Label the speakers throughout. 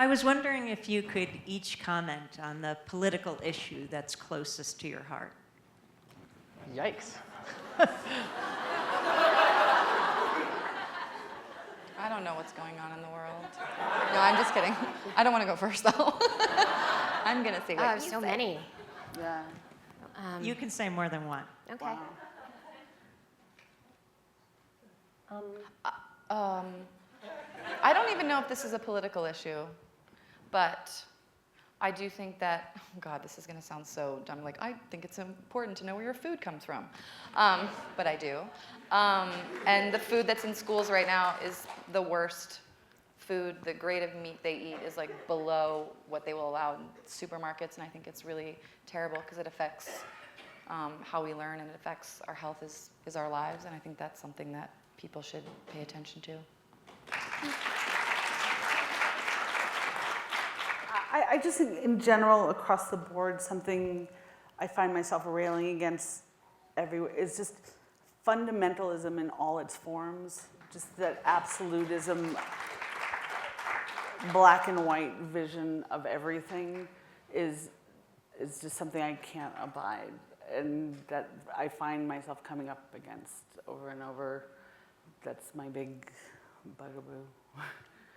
Speaker 1: I was wondering if you could each comment on the political issue that's closest to your heart.
Speaker 2: Yikes.
Speaker 3: I don't know what's going on in the world. No, I'm just kidding. I don't want to go first, though. I'm going to say what you
Speaker 4: so
Speaker 3: say.
Speaker 4: many.
Speaker 2: Yeah.
Speaker 1: You can say more than one.
Speaker 4: Okay.
Speaker 2: Wow.
Speaker 3: I don't even know if this is a political issue, but I do think that, oh God, this is going to sound so dumb. Like, I think it's important to know where your food comes from. But I do. And the food that's in schools right now is the worst food. The grade of meat they eat is like below what they will allow in supermarkets. And I think it's really terrible because it affects how we learn, and it affects our health is our lives. And I think that's something that people should pay attention to.
Speaker 2: I just think in general, across the board, something I find myself railing against everywhere is just fundamentalism in all its forms. Just that absolutism, black and white vision of everything is just something I can't abide, and that I find myself coming up against over and over. That's my big bugaboo.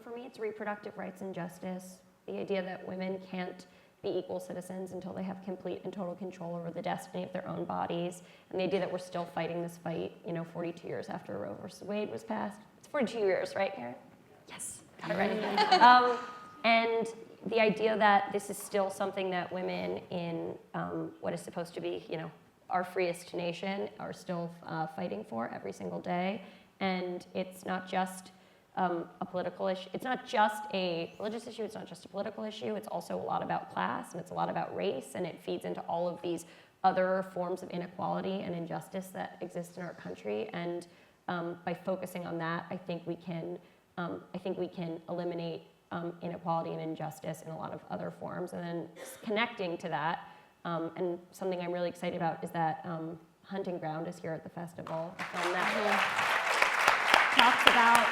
Speaker 5: For me, it's reproductive rights and justice. The idea that women can't be equal citizens until they have complete and total control over the destiny of their own bodies. And the idea that we're still fighting this fight, 42 years after Roe versus Wade was passed. It's 42 years, right, Karen? Yes, got it right. And the idea that this is still something that women in what is supposed to be, our freest nation are still fighting for every single day. And it's not just a political issue. It's not just a religious issue, it's not just a political issue, it's also a lot about class, and it's a lot about race, and it feeds into all of these other forms of inequality and injustice that exist in our country. And by focusing on that, I think we can eliminate inequality and injustice in a lot of other forms. And then connecting to that, and something I'm really excited about is that Hunting Ground is here at the festival. A film that talks about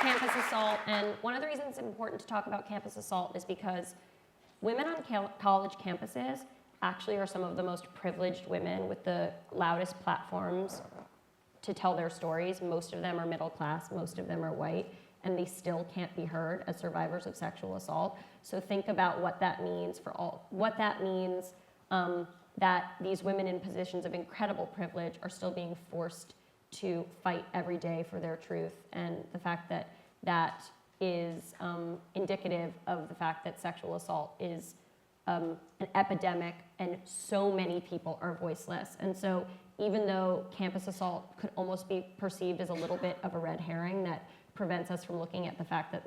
Speaker 5: campus assault, and one of the reasons it's important to talk about campus assault is because women on college campuses actually are some of the most privileged women with the loudest platforms to tell their stories. Most of them are middle class, most of them are white, and they still can't be heard as survivors of sexual assault. So think about what that means that these women in positions of incredible privilege are still being forced to fight every day for their truth, and the fact that that is indicative of the fact that sexual assault is an epidemic and so many people are voiceless. And so even though campus assault could almost be perceived as a little bit of a red herring that prevents us from looking at the fact that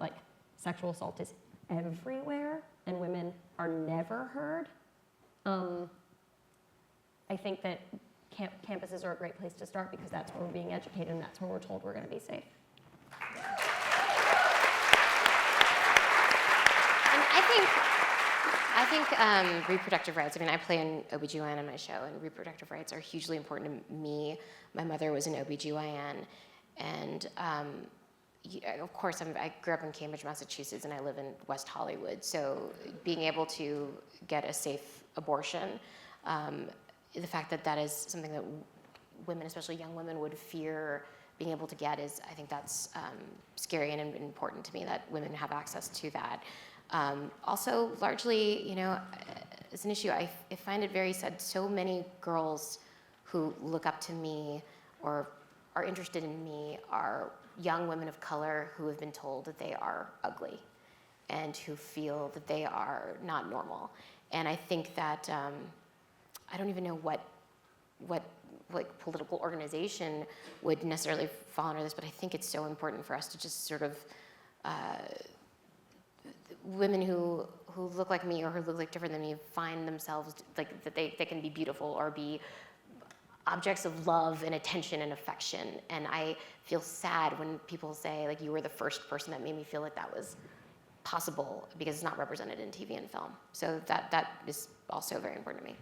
Speaker 5: sexual assault is everywhere and women are never heard, I think that campuses are a great place to start because that's where we're being educated and that's where we're told we're going to be safe.
Speaker 4: And I think reproductive rights, I play an OBGYN on my show, and reproductive rights are hugely important to me. My mother was an OBGYN, and of course, I grew up in Cambridge, Massachusetts, and I live in West Hollywood, so being able to get a safe abortion, the fact that that is something that women, especially young women, would fear being able to get I think that's scary and important to me that women have access to that. Also, largely, as an issue, I find it very sad. So many girls who look up to me or are interested in me are young women of color who have been told that they are ugly and who feel that they are not normal. And I think that I don't even know what political organization would necessarily fall under this, but I think it's so important for us to just sort of women who look like me or who look like different than me find themselves that they can be beautiful or be objects of love and attention and affection. And I feel sad when people say you were the first person that made me feel like that was possible, because it's not represented in TV and film. So that is also very important to me.